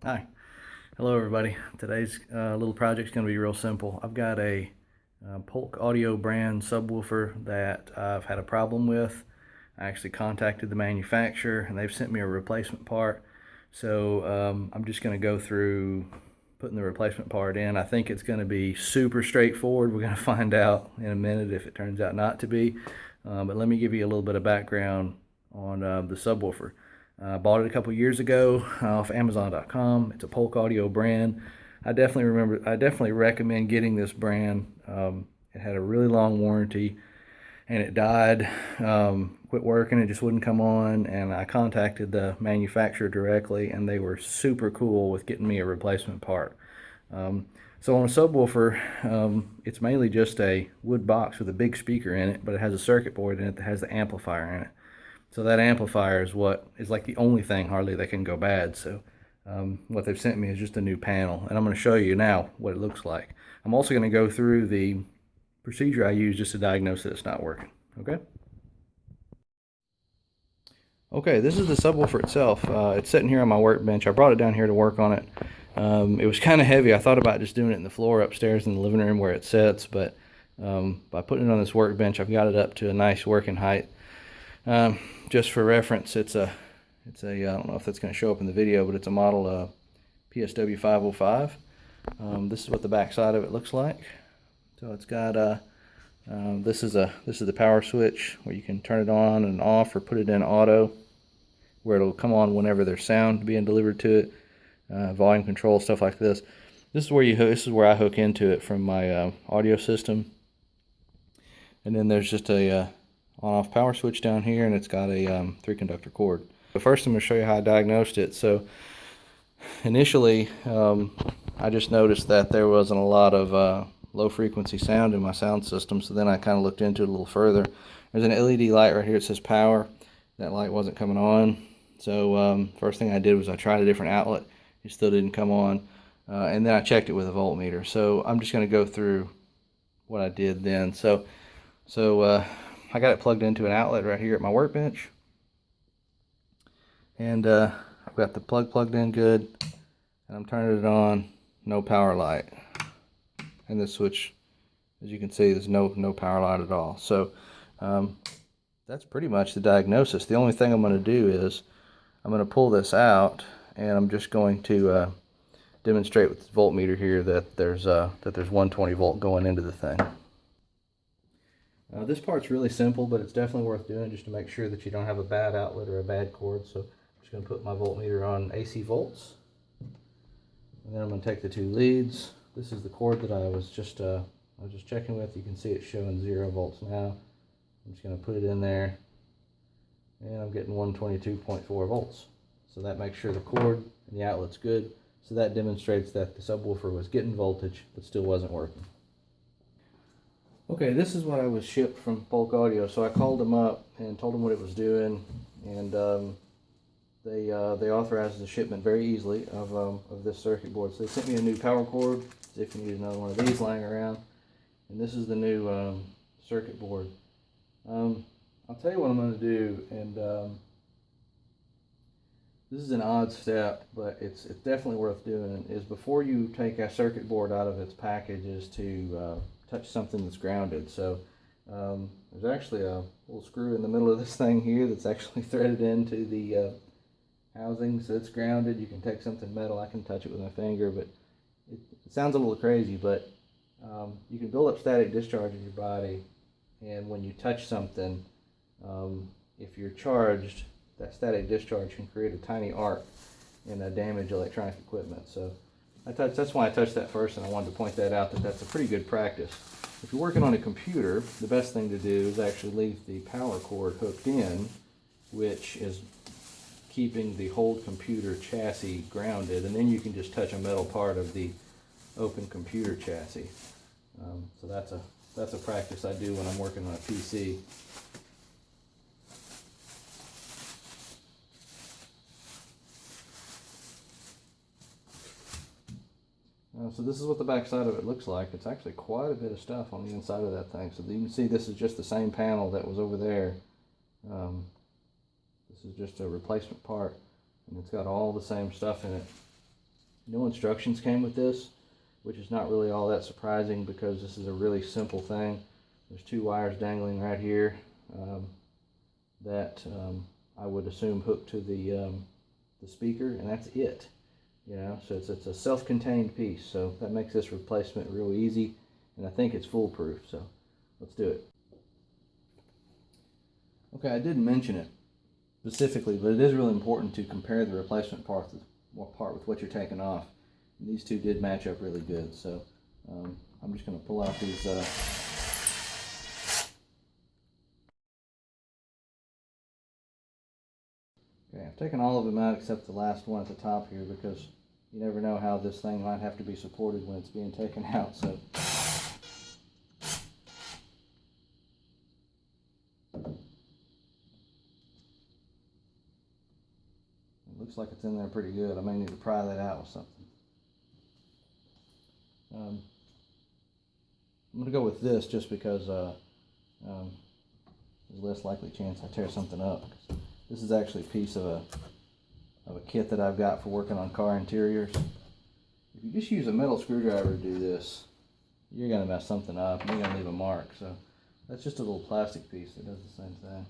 Hi. Hello everybody. Today's little project is going to be real simple. I've got a Polk audio brand subwoofer that I've had a problem with. I actually contacted the manufacturer and they've sent me a replacement part. So I'm just going to go through putting the replacement part in. I think it's going to be super straightforward. We're going to find out in a minute if it turns out not to be. But let me give you a little bit of background on the subwoofer. Bought it a couple years ago off Amazon.com. It's a Polk Audio brand. I definitely recommend getting this brand. It had a really long warranty, and it died, quit working, it just wouldn't come on. And I contacted the manufacturer directly, and they were super cool with getting me a replacement part. Um, so on a subwoofer, it's mainly just a wood box with a big speaker in it, but it has a circuit board in it that has the amplifier in it. So that amplifier is what is like the only thing hardly that can go bad. So what they've sent me is just a new panel, and I'm going to show you now what it looks like. I'm also going to go through the procedure I use just to diagnose that it's not working. Okay. Okay, this is the subwoofer itself. It's sitting here on my workbench. I brought it down here to work on it. It was kind of heavy. I thought about just doing it in the floor upstairs in the living room where it sits, but by putting it on this workbench, I've got it up to a nice working height. Just for reference, I don't know if that's going to show up in the video, but it's a model PSW 505. This is what the back side of it looks like. So it's got this is the power switch where you can turn it on and off or put it in auto, where it'll come on whenever there's sound being delivered to it. Volume control, stuff like this. This is where I hook into it from my audio system. And then there's just a on-off power switch down here, and it's got a 3-conductor cord. But first I'm going to show you how I diagnosed it. So initially, I just noticed that there wasn't a lot of low frequency sound in my sound system, so then I kind of looked into it a little further. There's an LED light right here that says power. That light wasn't coming on. So first thing I did was I tried a different outlet. It still didn't come on. And then I checked it with a voltmeter. So I'm just going to go through what I did then. So I got it plugged into an outlet right here at my workbench. And I've got the plug plugged in good. And I'm turning it on, no power light. And this switch, as you can see, there's no power light at all. So that's pretty much the diagnosis. The only thing I'm going to do is I'm going to pull this out, and I'm just going to demonstrate with this voltmeter here that there's 120 volt going into the thing. This part's really simple, but it's definitely worth doing just to make sure that you don't have a bad outlet or a bad cord. So I'm just going to put my voltmeter on AC volts. And then I'm going to take the two leads. This is the cord that I was just checking with. You can see it's showing 0 volts now. I'm just going to put it in there, and I'm getting 122.4 volts. So that makes sure the cord and the outlet's good. So that demonstrates that the subwoofer was getting voltage, but still wasn't working. Okay, this is what I was shipped from Polk Audio. So I called them up and told them what it was doing, and they authorized the shipment very easily of this circuit board. So they sent me a new power cord, as if you need another one of these lying around. And this is the new circuit board. I'll tell you what I'm going to do, and this is an odd step, but it's definitely worth doing, is before you take a circuit board out of its package is to touch something that's grounded. So there's actually a little screw in the middle of this thing here that's actually threaded into the housing, so it's grounded. You can take something metal. I can touch it with my finger, but it sounds a little crazy, but you can build up static discharge in your body, and when you touch something, if you're charged, that static discharge can create a tiny arc and damage electronic equipment. So that's why I touched that first, and I wanted to point that out, that that's a pretty good practice. If you're working on a computer, the best thing to do is actually leave the power cord hooked in, which is keeping the whole computer chassis grounded, and then you can just touch a metal part of the open computer chassis. So that's a practice I do when I'm working on a PC. So this is what the back side of it looks like. It's actually quite a bit of stuff on the inside of that thing. So you can see this is just the same panel that was over there. This is just a replacement part, and it's got all the same stuff in it No instructions came with this, which is not really all that surprising because this is a really simple thing. There's two wires dangling right here that I would assume hook to the speaker, and that's it. You know, so it's a self-contained piece, so that makes this replacement real easy, and I think it's foolproof. So let's do it. Okay, I didn't mention it specifically, but it is really important to compare the replacement part with what you're taking off. And these two did match up really good, so I'm just going to pull out these. Okay, I've taken all of them out except the last one at the top here because you never know how this thing might have to be supported when it's being taken out. So. Looks like it's in there pretty good. I may need to pry that out with something. I'm going to go with this just because there's less likely chance I tear something up. This is actually a piece of a kit that I've got for working on car interiors. If you just use a metal screwdriver to do this, you're going to mess something up and you're going to leave a mark. So that's just a little plastic piece that does the same thing.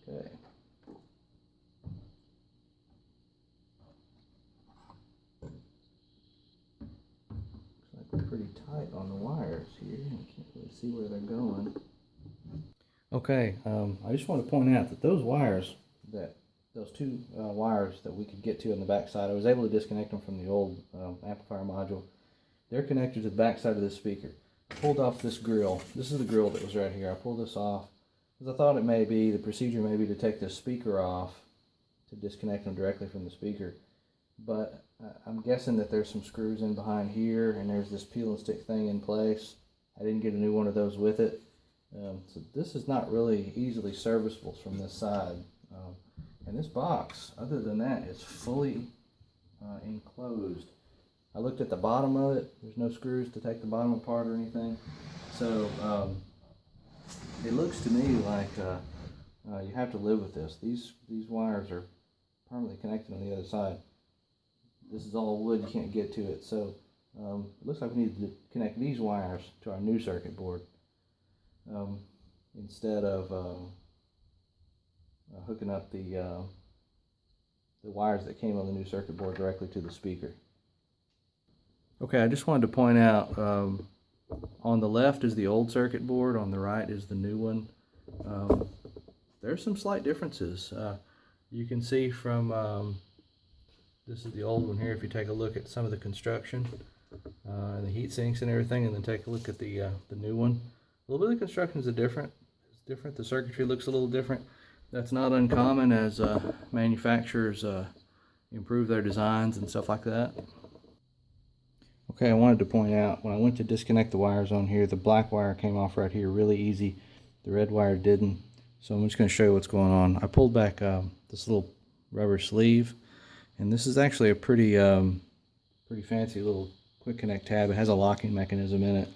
Okay. Pretty tight on the wires here. I can't really see where they're going. Okay, I just want to point out that those two wires that we could get to on the back side, I was able to disconnect them from the old amplifier module. They're connected to the back side of this speaker. I pulled off this grill. This is the grill that was right here. I pulled this off because I thought the procedure may be to take this speaker off to disconnect them directly from the speaker. But I'm guessing that there's some screws in behind here, and there's this peel and stick thing in place. I didn't get a new one of those with it. So this is not really easily serviceable from this side. And this box, other than that, is fully enclosed. I looked at the bottom of it. There's no screws to take the bottom apart or anything. So it looks to me like you have to live with this. These wires are permanently connected on the other side. This is all wood, you can't get to it. So it looks like we need to connect these wires to our new circuit board instead of hooking up the wires that came on the new circuit board directly to the speaker. Okay, I just wanted to point out on the left is the old circuit board, on the right is the new one. There's some slight differences. You can see from this is the old one here. If you take a look at some of the construction and the heat sinks and everything, and then take a look at the new one, a little bit of the construction is different. It's different. The circuitry looks a little different. That's not uncommon as manufacturers improve their designs and stuff like that. Okay, I wanted to point out when I went to disconnect the wires on here, the black wire came off right here really easy. The red wire didn't. So I'm just going to show you what's going on. I pulled back this little rubber sleeve. And this is actually a pretty fancy little quick connect tab. It has a locking mechanism in it.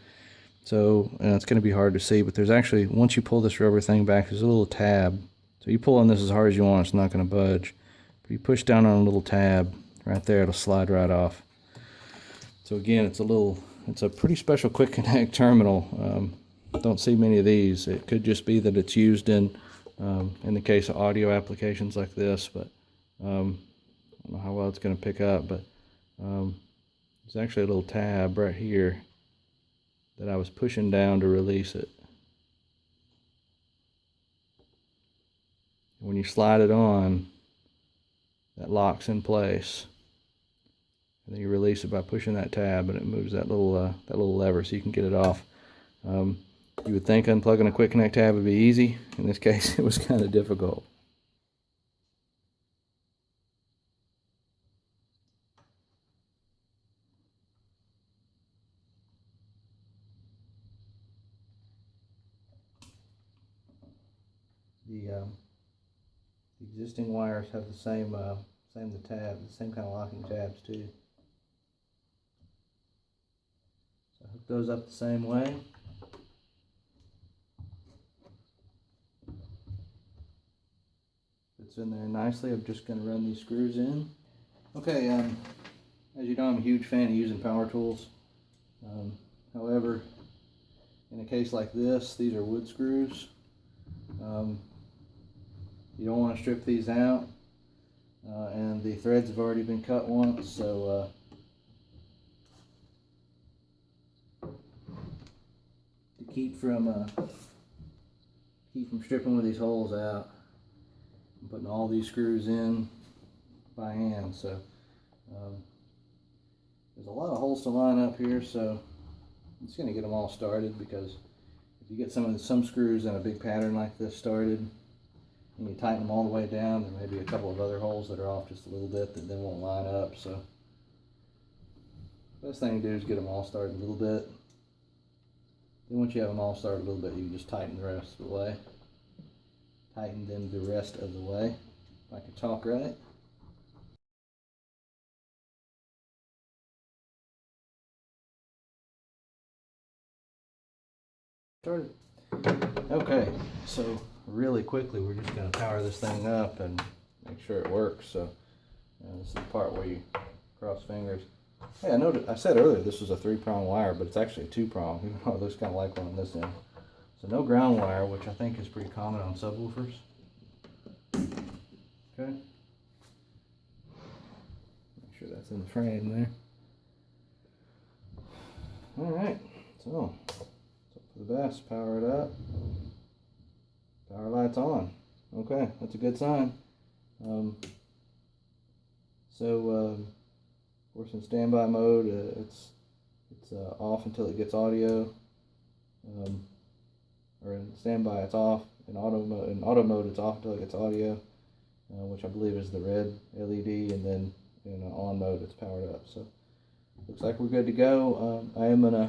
So it's going to be hard to see, but there's actually, once you pull this rubber thing back, there's a little tab. So you pull on this as hard as you want, it's not going to budge. But you push down on a little tab right there, it'll slide right off. So again, it's a pretty special quick connect terminal. Don't see many of these. It could just be that it's used in the case of audio applications like this, but I don't know how well it's going to pick up, but there's actually a little tab right here that I was pushing down to release it. When you slide it on, that locks in place, and then you release it by pushing that tab, and it moves that little lever so you can get it off. You would think unplugging a quick connect tab would be easy. In this case, it was kind of difficult. The existing wires have the same the same kind of locking tabs too. So I hook those up the same way. Fits in there nicely. I'm just going to run these screws in. Okay, as you know, I'm a huge fan of using power tools. However, in a case like this, these are wood screws. You don't want to strip these out, and the threads have already been cut once, so to keep from stripping one of these holes out, I'm putting all these screws in by hand. So there's a lot of holes to line up here, so I'm just going to get them all started, because if you get some screws in a big pattern like this started and you tighten them all the way down, there may be a couple of other holes that are off just a little bit that then won't line up. So best thing to do is get them all started a little bit. Then once you have them all started a little bit, you can just tighten the rest of the way. Tighten them the rest of the way, if I can talk right. Started. Okay, so really quickly we're just going to power this thing up and make sure it works. So this is the part where you cross fingers. Hey, I said earlier this was a 3-prong wire, but it's actually a 2-prong, even though it looks kind of like one on this end. So no ground wire, which I think is pretty common on subwoofers. Okay. Make sure that's in the frame there. Alright, so for the best, power it up. Power light's on. Okay, that's a good sign. Of course, in standby mode, it's off until it gets audio. Or in standby, it's off. In auto mode, it's off until it gets audio, which I believe is the red LED, and then in on mode, it's powered up. So looks like we're good to go. I am gonna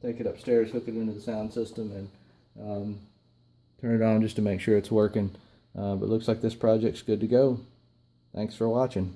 take it upstairs, hook it into the sound system, and turn it on just to make sure it's working. But looks like this project's good to go. Thanks for watching.